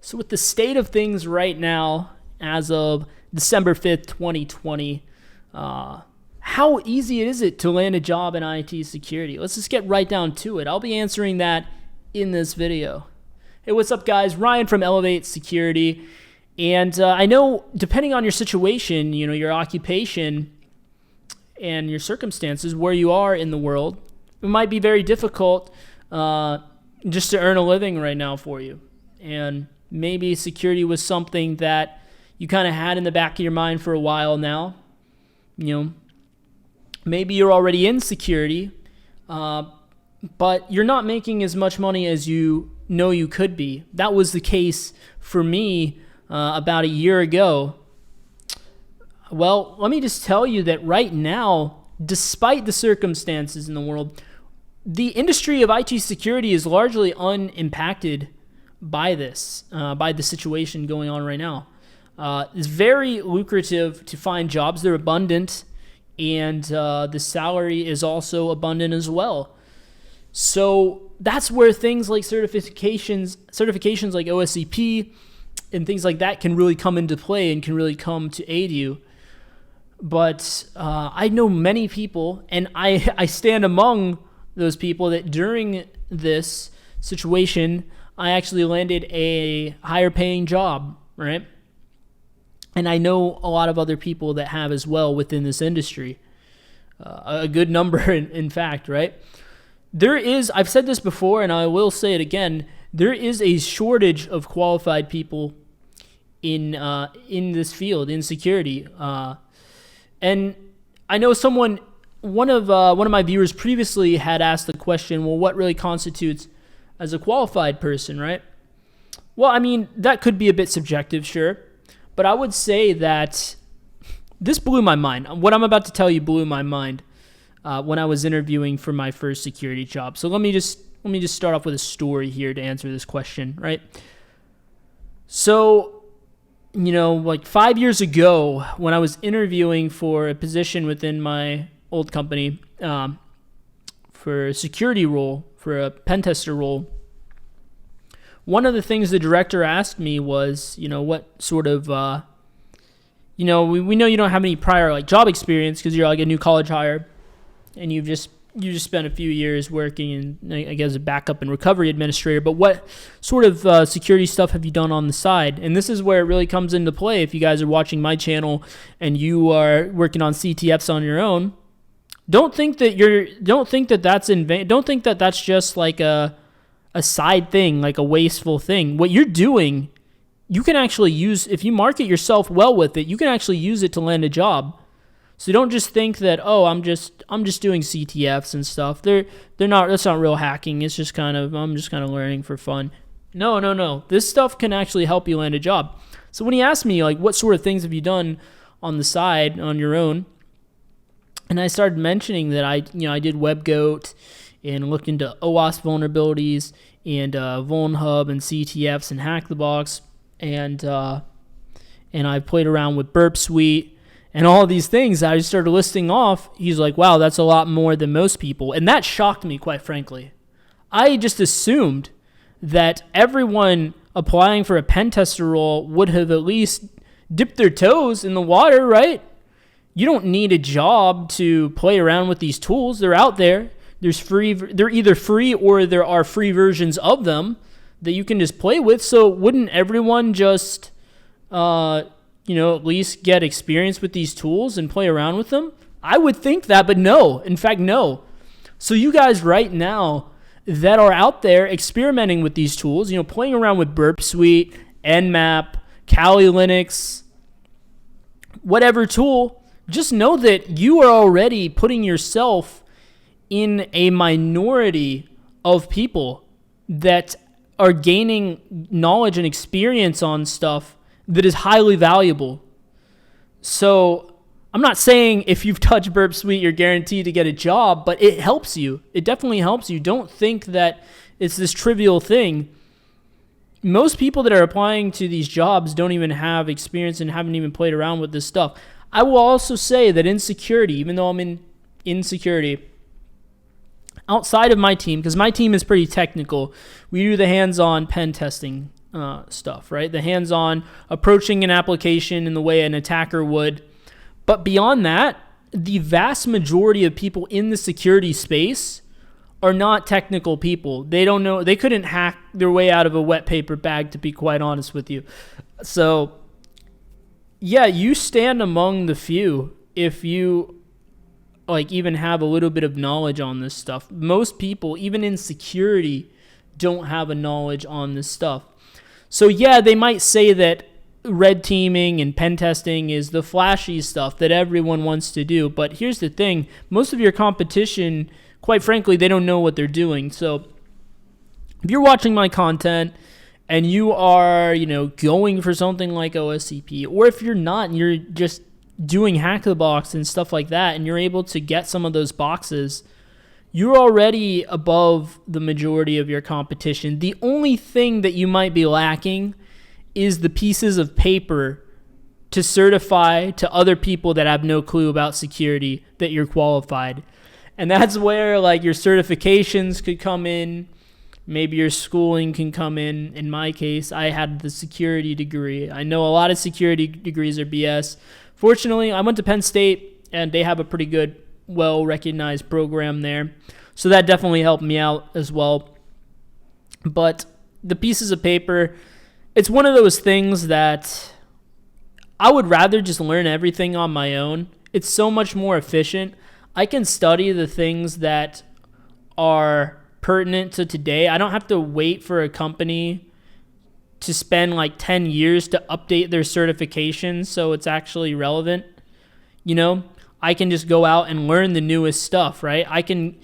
So with the state of things right now, as of December 5th, 2020, how easy is it to land a job in IT security? Let's just get right down to it. I'll be answering that in this video. Hey, what's up, guys? Ryan from Elevate Security. And I know, depending on your situation, your occupation and your circumstances, where you are in the world, it might be very difficult just to earn a living right now for you. And maybe security was something that you kind of had in the back of your mind for a while now. Maybe you're already in security, but you're not making as much money as you know you could be. That was the case for me about a year ago. Well, let me just tell you that right now, despite the circumstances in the world, the industry of IT security is largely unimpacted by this, by the situation going on right now. It's very lucrative to find jobs. They're abundant, and the salary is also abundant as well. So that's where things like certifications like OSCP and things like that can really come into play and can really come to aid you. But I know many people, and I stand among those people, that during this situation, I actually landed a higher paying job, right? And I know a lot of other people that have as well within this industry. A good number, in fact, right? I've said this before, and I will say it again, there is a shortage of qualified people in this field, in security. And I know one of my viewers previously had asked the question, well, what really constitutes as a qualified person, right? Well, I mean, that could be a bit subjective, sure. But I would say that this blew my mind. What I'm about to tell you blew my mind when I was interviewing for my first security job. So let me just start off with a story here to answer this question, right? So, like 5 years ago, when I was interviewing for a position within my old company, for a security role, for a pen tester role, one of the things the director asked me was, what sort of, we know you don't have any prior job experience because you're like a new college hire, and you just spent a few years working in, I guess, a backup and recovery administrator. But what sort of security stuff have you done on the side? And this is where it really comes into play. If you guys are watching my channel and you are working on CTFs on your own, don't think that that's in vain. Don't think that that's just like a side thing, like a wasteful thing. What you're doing, you can actually use, if you market yourself well with it, you can actually use it to land a job. So don't just think that, oh, I'm just doing CTFs and stuff. That's not real hacking. It's just I'm just kind of learning for fun. No. This stuff can actually help you land a job. So when he asked me what sort of things have you done on the side on your own, and I started mentioning that I did WebGoat and looked into OWASP vulnerabilities and VulnHub and CTFs and Hack the Box, and I played around with Burp Suite and all of these things. I just started listing off. He's like, wow, that's a lot more than most people. And that shocked me, quite frankly. I just assumed that everyone applying for a pen tester role would have at least dipped their toes in the water, right? You don't need a job to play around with these tools. They're out there. They're either free or there are free versions of them that you can just play with. So wouldn't everyone just, at least get experience with these tools and play around with them? I would think that, but no. In fact, no. So you guys right now that are out there experimenting with these tools, playing around with Burp Suite, Nmap, Kali Linux, whatever tool, just know that you are already putting yourself in a minority of people that are gaining knowledge and experience on stuff that is highly valuable. So I'm not saying if you've touched Burp Suite, you're guaranteed to get a job, but it helps you. It definitely helps you. Don't think that it's this trivial thing. Most people that are applying to these jobs don't even have experience and haven't even played around with this stuff. I will also say that in security, even though I'm in security, outside of my team, because my team is pretty technical, we do the hands-on pen testing stuff, right? The hands-on approaching an application in the way an attacker would. But beyond that, the vast majority of people in the security space are not technical people. They don't know. They couldn't hack their way out of a wet paper bag, to be quite honest with you. So, yeah, you stand among the few if you like even have a little bit of knowledge on this stuff. Most people, even in security, don't have a knowledge on this stuff. So yeah, they might say that red teaming and pen testing is the flashy stuff that everyone wants to do. But here's the thing. Most of your competition, quite frankly, they don't know what they're doing. So if you're watching my content and you are, going for something like OSCP, or if you're not and you're just doing Hack the Box and stuff like that, and you're able to get some of those boxes, you're already above the majority of your competition. The only thing that you might be lacking is the pieces of paper to certify to other people that have no clue about security that you're qualified. And that's where like your certifications could come in. Maybe your schooling can come in. In my case, I had the security degree. I know a lot of security degrees are BS. Fortunately, I went to Penn State, and they have a pretty good, well-recognized program there. So that definitely helped me out as well. But the pieces of paper, it's one of those things that I would rather just learn everything on my own. It's so much more efficient. I can study the things that are pertinent to today. I don't have to wait for a company to spend like 10 years to update their certifications so it's actually relevant. I can just go out and learn the newest stuff, right? I can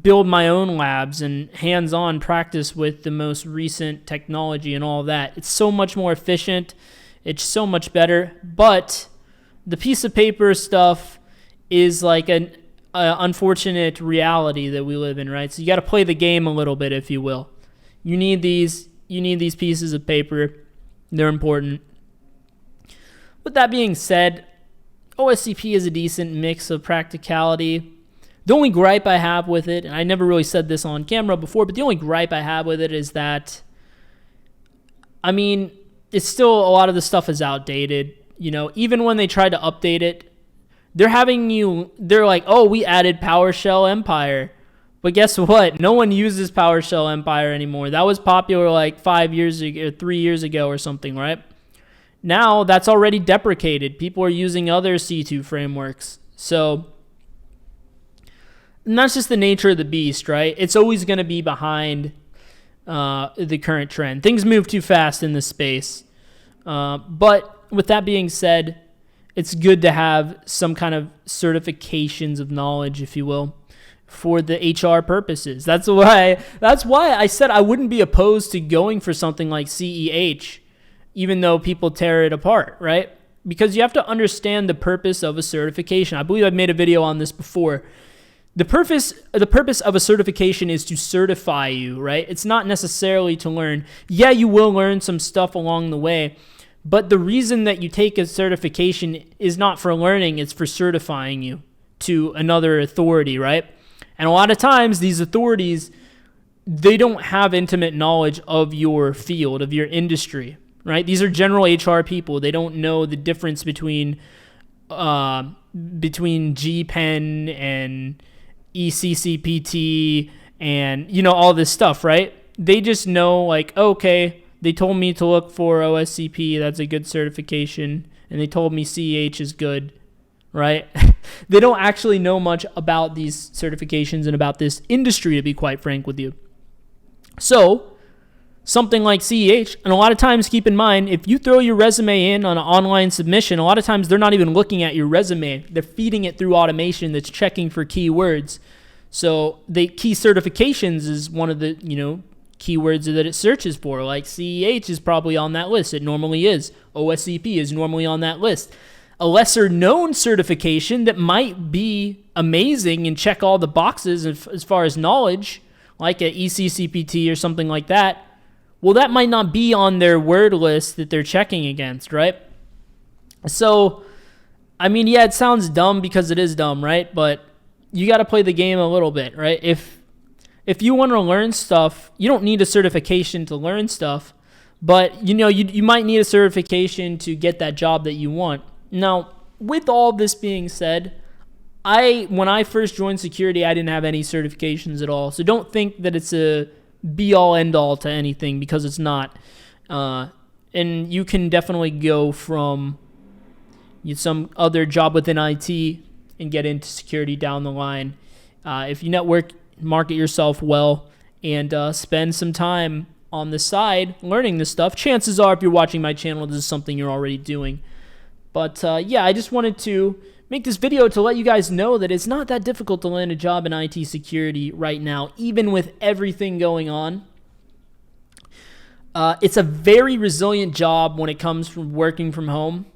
build my own labs and hands-on practice with the most recent technology and all that. It's so much more efficient. It's so much better. But the piece of paper stuff is like an unfortunate reality that we live in, right? So you got to play the game a little bit, if you will. You need these pieces of paper. They're important. With that being said, OSCP is a decent mix of practicality. The only gripe I have with it, and I never really said this on camera before, but the only gripe I have with it is that, it's still a lot of the stuff is outdated. Even when they try to update it, they're like, oh, we added PowerShell Empire. But guess what? No one uses PowerShell Empire anymore. That was popular like 5 years ago, or 3 years ago or something, right? Now that's already deprecated. People are using other C2 frameworks. So, and that's just the nature of the beast, right? It's always going to be behind the current trend. Things move too fast in this space. But with that being said, it's good to have some kind of certifications of knowledge, if you will, for the HR purposes. That's why I said I wouldn't be opposed to going for something like CEH, even though people tear it apart, right? Because you have to understand the purpose of a certification. I believe I've made a video on this before. The purpose of a certification is to certify you, right? It's not necessarily to learn. Yeah, you will learn some stuff along the way, but the reason that you take a certification is not for learning, it's for certifying you to another authority, right? And a lot of times these authorities, they don't have intimate knowledge of your field, of your industry, right? These are general HR people. They don't know the difference between GPEN and ECCPT and, all this stuff, right? They just know like, okay, they told me to look for OSCP. That's a good certification. And they told me CEH is good, right? They don't actually know much about these certifications and about this industry, to be quite frank with you. So something like CEH, and a lot of times keep in mind, if you throw your resume in on an online submission, a lot of times they're not even looking at your resume. They're feeding it through automation that's checking for keywords. So the key certifications is one of the, keywords that it searches for. Like CEH is probably on that list. It normally is. OSCP is normally on that list. A lesser known certification that might be amazing and check all the boxes as far as knowledge, like a ECCPT or something like that, well, that might not be on their word list that they're checking against, right? So, yeah, it sounds dumb because it is dumb, right? But you got to play the game a little bit, right? If you want to learn stuff, you don't need a certification to learn stuff, But you might need a certification to get that job that you want. Now, with all this being said, when I first joined security, I didn't have any certifications at all. So don't think that it's a be all end all to anything, because it's not. And you can definitely go from some other job within IT and get into security down the line. If you network, market yourself well, and spend some time on the side learning this stuff, chances are if you're watching my channel, this is something you're already doing. But yeah, I just wanted to make this video to let you guys know that it's not that difficult to land a job in IT security right now, even with everything going on. It's a very resilient job when it comes from working from home.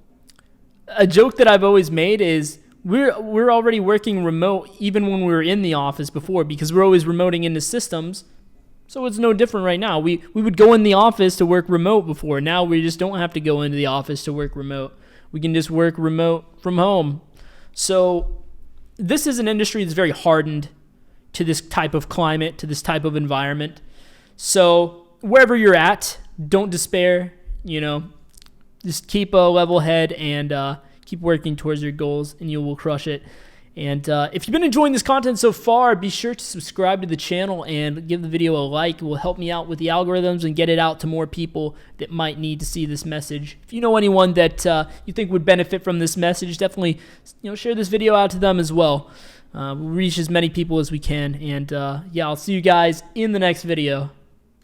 A joke that I've always made is we're already working remote even when we were in the office before, because we're always remoting into systems. So it's no different right now. We would go in the office to work remote before. Now we just don't have to go into the office to work remote. We can just work remote from home. So this is an industry that's very hardened to this type of climate, to this type of environment. So wherever you're at, don't despair. Just keep a level head and keep working towards your goals, and you will crush it. And if you've been enjoying this content so far, be sure to subscribe to the channel and give the video a like. It will help me out with the algorithms and get it out to more people that might need to see this message. If you know anyone that you think would benefit from this message, definitely share this video out to them as well. We'll reach as many people as we can. And yeah, I'll see you guys in the next video.